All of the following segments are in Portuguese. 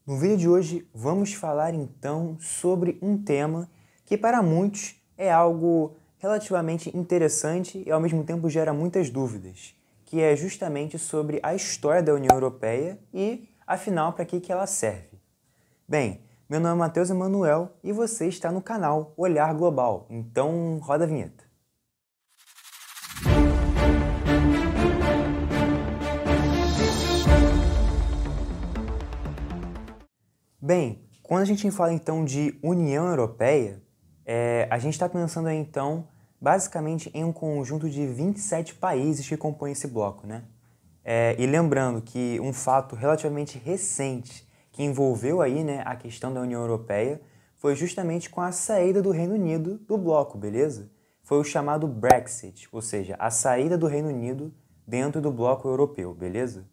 No vídeo de hoje vamos falar então sobre um tema que para muitos é algo relativamente interessante e ao mesmo tempo gera muitas dúvidas, que é justamente sobre a história da União Europeia e, afinal, para que ela serve. Bem, meu nome é Matheus Emanuel e você está no canal Olhar Global, então roda a vinheta. Bem, quando a gente fala então de União Europeia, a gente está pensando aí, então basicamente em um conjunto de 27 países que compõem esse bloco, né? E lembrando que um fato relativamente recente que envolveu aí, né, a questão da União Europeia foi justamente com a saída do Reino Unido do bloco, beleza? Foi o chamado Brexit, ou seja, a saída do Reino Unido dentro do bloco europeu, beleza?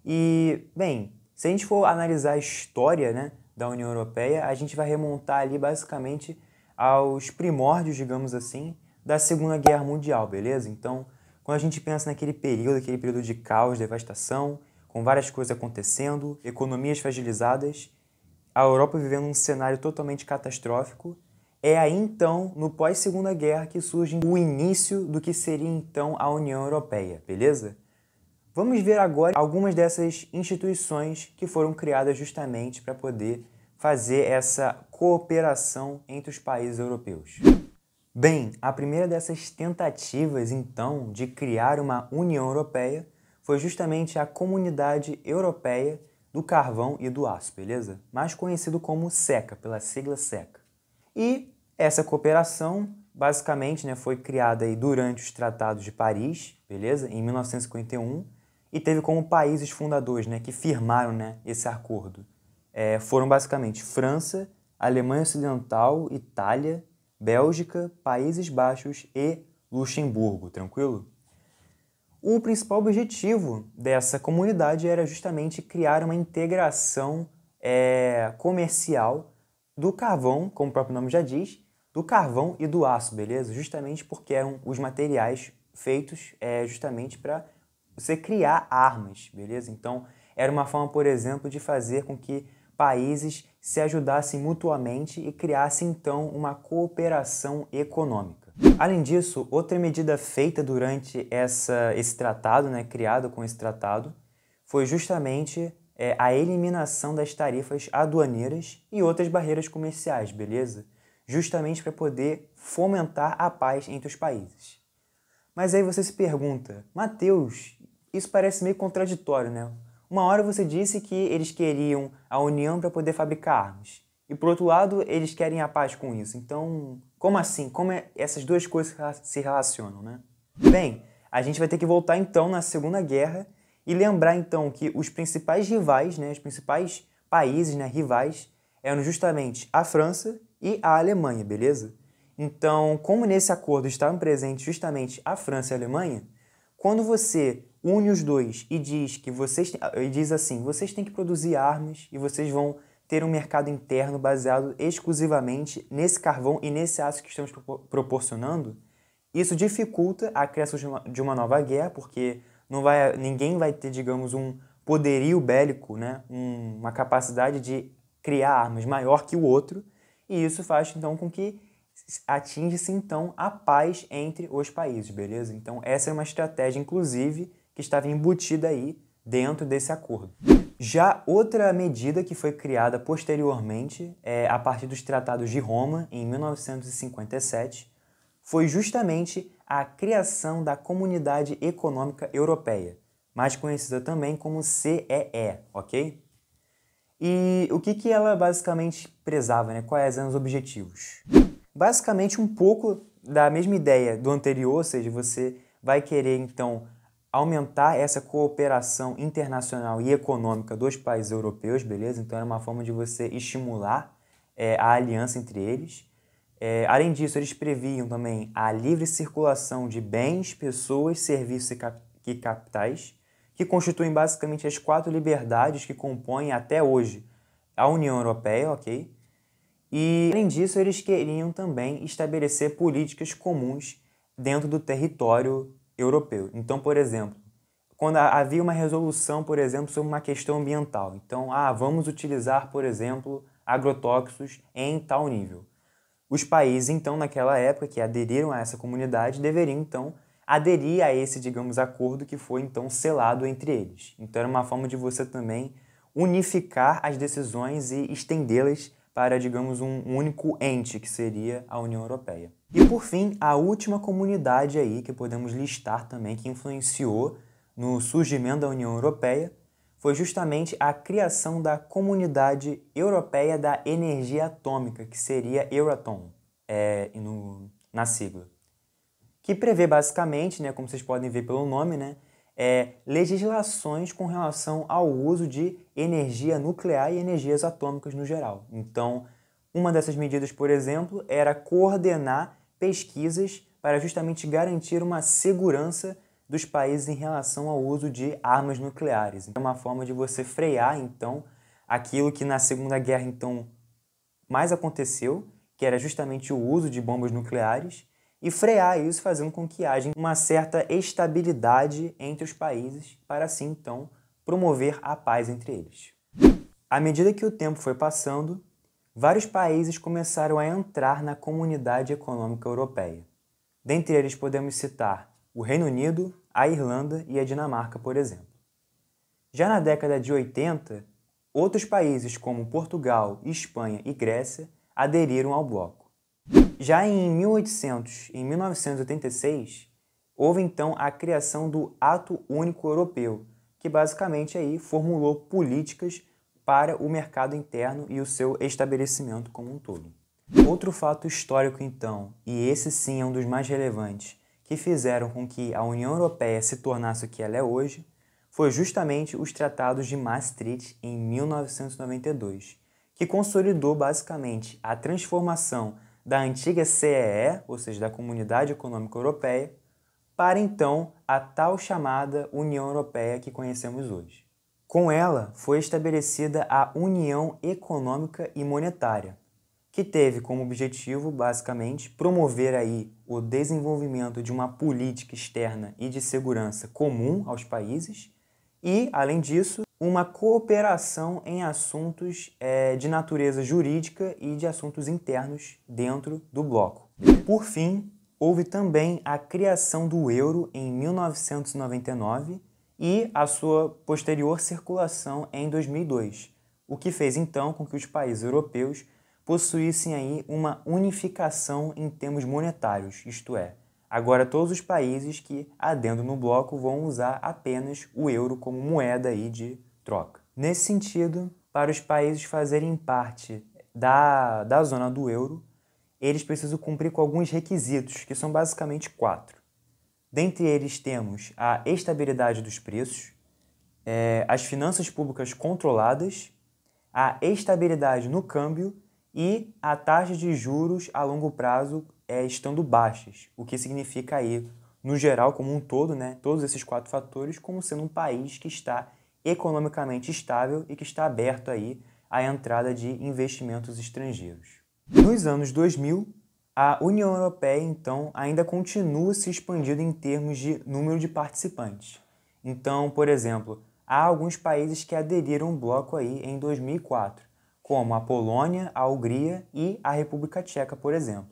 E, bem, se a gente for analisar a história, né, da União Europeia, a gente vai remontar ali basicamente aos primórdios, digamos assim, da Segunda Guerra Mundial, beleza? Então, quando a gente pensa aquele período de caos, devastação, com várias coisas acontecendo, economias fragilizadas, a Europa vivendo um cenário totalmente catastrófico, é aí então, no pós-Segunda Guerra, que surge o início do que seria então a União Europeia, beleza? Vamos ver agora algumas dessas instituições que foram criadas justamente para poder fazer essa cooperação entre os países europeus. Bem, a primeira dessas tentativas, então, de criar uma União Europeia foi justamente a Comunidade Europeia do Carvão e do Aço, beleza? Mais conhecido como SECA, pela sigla SECA. E essa cooperação, basicamente, né, foi criada aí durante os Tratados de Paris, beleza? Em 1951, e teve como países fundadores, né, que firmaram, né, esse acordo. Foram basicamente França, Alemanha Ocidental, Itália, Bélgica, Países Baixos e Luxemburgo, tranquilo? O principal objetivo dessa comunidade era justamente criar uma integração comercial do carvão, como o próprio nome já diz, do carvão e do aço, beleza? Justamente porque eram os materiais feitos justamente para você criar armas, beleza? Então, era uma forma, por exemplo, de fazer com que países se ajudassem mutuamente e criassem, então, uma cooperação econômica. Além disso, outra medida feita durante esse tratado, né, criado com esse tratado, foi justamente a eliminação das tarifas aduaneiras e outras barreiras comerciais, beleza? Justamente para poder fomentar a paz entre os países. Mas aí você se pergunta, Matheus, isso parece meio contraditório, né? Uma hora você disse que eles queriam a união para poder fabricar armas. E por outro lado, eles querem a paz com isso. Então, como assim? Como essas duas coisas se relacionam, né? Bem, a gente vai ter que voltar então na Segunda Guerra e lembrar então que os principais rivais, né, os principais países, né, rivais, eram justamente a França e a Alemanha, beleza? Então, como nesse acordo estavam presentes justamente a França e a Alemanha, quando você une os dois e diz assim, vocês têm que produzir armas e vocês vão ter um mercado interno baseado exclusivamente nesse carvão e nesse aço que estamos proporcionando, isso dificulta a criação de uma nova guerra, porque ninguém vai ter, digamos, um poderio bélico, né? Uma capacidade de criar armas maior que o outro, e isso faz então com que atinge-se então a paz entre os países, beleza? Então essa é uma estratégia, inclusive, que estava embutida aí dentro desse acordo. Já outra medida que foi criada posteriormente, a partir dos Tratados de Roma, em 1957, foi justamente a criação da Comunidade Econômica Europeia, mais conhecida também como CEE, ok? E o que ela basicamente prezava, né? Quais eram os objetivos? Basicamente um pouco da mesma ideia do anterior, ou seja, você vai querer então aumentar essa cooperação internacional e econômica dos países europeus, beleza? Então era uma forma de você estimular a aliança entre eles. Além disso, eles previam também a livre circulação de bens, pessoas, serviços e capitais, que constituem basicamente as 4 liberdades que compõem até hoje a União Europeia, ok? E, além disso, eles queriam também estabelecer políticas comuns dentro do território europeu. Então, por exemplo, quando havia uma resolução, por exemplo, sobre uma questão ambiental. Então, vamos utilizar, por exemplo, agrotóxicos em tal nível. Os países, então, naquela época, que aderiram a essa comunidade, deveriam, então, aderir a esse, digamos, acordo que foi, então, selado entre eles. Então, era uma forma de você também unificar as decisões e estendê-las para, digamos, um único ente, que seria a União Europeia. E, por fim, a última comunidade aí que podemos listar também, que influenciou no surgimento da União Europeia, foi justamente a criação da Comunidade Europeia da Energia Atômica, que seria Euratom, na sigla. Que prevê basicamente, né, como vocês podem ver pelo nome, né, legislações com relação ao uso de energia nuclear e energias atômicas no geral. Então, uma dessas medidas, por exemplo, era coordenar pesquisas para justamente garantir uma segurança dos países em relação ao uso de armas nucleares. Então, é uma forma de você frear, então, aquilo que na Segunda Guerra, então, mais aconteceu, que era justamente o uso de bombas nucleares, e frear isso fazendo com que haja uma certa estabilidade entre os países para, assim, então, promover a paz entre eles. À medida que o tempo foi passando, vários países começaram a entrar na Comunidade Econômica Europeia. Dentre eles podemos citar o Reino Unido, a Irlanda e a Dinamarca, por exemplo. Já na década de 80, outros países como Portugal, Espanha e Grécia aderiram ao bloco. Já em 1986, houve então a criação do Ato Único Europeu, que basicamente aí formulou políticas para o mercado interno e o seu estabelecimento como um todo. Outro fato histórico então, e esse sim é um dos mais relevantes, que fizeram com que a União Europeia se tornasse o que ela é hoje, foi justamente os Tratados de Maastricht em 1992, que consolidou basicamente a transformação da antiga CEE, ou seja, da Comunidade Econômica Europeia, para então a tal chamada União Europeia que conhecemos hoje. Com ela foi estabelecida a União Econômica e Monetária, que teve como objetivo, basicamente, promover aí o desenvolvimento de uma política externa e de segurança comum aos países e, além disso, uma cooperação em assuntos de natureza jurídica e de assuntos internos dentro do bloco. Por fim, houve também a criação do euro em 1999 e a sua posterior circulação em 2002, o que fez então com que os países europeus possuíssem aí uma unificação em termos monetários, isto é, agora todos os países que adentram no bloco vão usar apenas o euro como moeda aí de troca. Nesse sentido, para os países fazerem parte da zona do euro, eles precisam cumprir com alguns requisitos, que são basicamente 4. Dentre eles temos a estabilidade dos preços, as finanças públicas controladas, a estabilidade no câmbio e a taxa de juros a longo prazo estando baixas, o que significa aí, no geral, como um todo, né, todos esses 4 fatores como sendo um país que está economicamente estável e que está aberto aí à entrada de investimentos estrangeiros. Nos anos 2000, a União Europeia, então, ainda continua se expandindo em termos de número de participantes. Então, por exemplo, há alguns países que aderiram ao bloco aí em 2004, como a Polônia, a Hungria e a República Tcheca, por exemplo,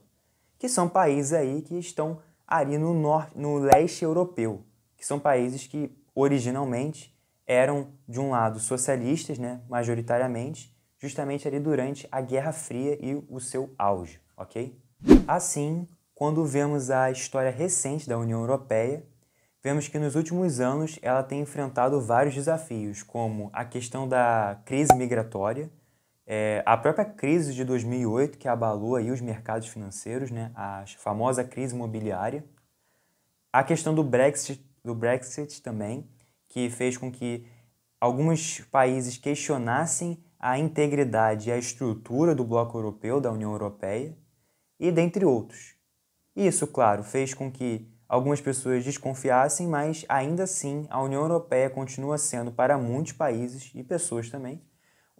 que são países aí que estão ali no leste europeu, que são países que originalmente eram, de um lado, socialistas, né, majoritariamente, justamente ali durante a Guerra Fria e o seu auge, ok? Assim, quando vemos a história recente da União Europeia, vemos que nos últimos anos ela tem enfrentado vários desafios, como a questão da crise migratória, a própria crise de 2008, que abalou aí os mercados financeiros, né, a famosa crise imobiliária, a questão do Brexit também, que fez com que alguns países questionassem a integridade e a estrutura do bloco europeu, da União Europeia, e dentre outros. Isso, claro, fez com que algumas pessoas desconfiassem, mas ainda assim a União Europeia continua sendo, para muitos países e pessoas também,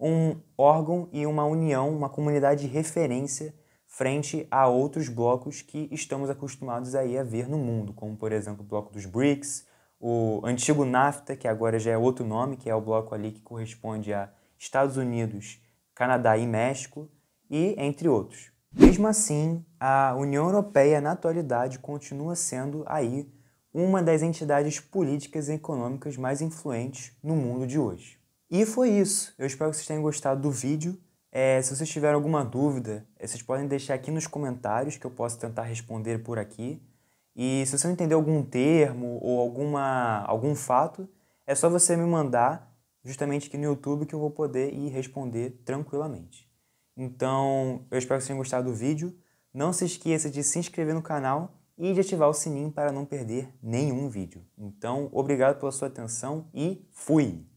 um órgão e uma união, uma comunidade de referência frente a outros blocos que estamos acostumados aí a ver no mundo, como por exemplo o bloco dos BRICS, o antigo NAFTA, que agora já é outro nome, que é o bloco ali que corresponde a Estados Unidos, Canadá e México, e entre outros. Mesmo assim, a União Europeia, na atualidade, continua sendo aí uma das entidades políticas e econômicas mais influentes no mundo de hoje. E foi isso. Eu espero que vocês tenham gostado do vídeo. Se vocês tiverem alguma dúvida, vocês podem deixar aqui nos comentários que eu posso tentar responder por aqui. E se você não entender algum termo ou algum fato, é só você me mandar justamente aqui no YouTube que eu vou poder ir responder tranquilamente. Então, eu espero que vocês tenham gostado do vídeo. Não se esqueça de se inscrever no canal e de ativar o sininho para não perder nenhum vídeo. Então, obrigado pela sua atenção e fui!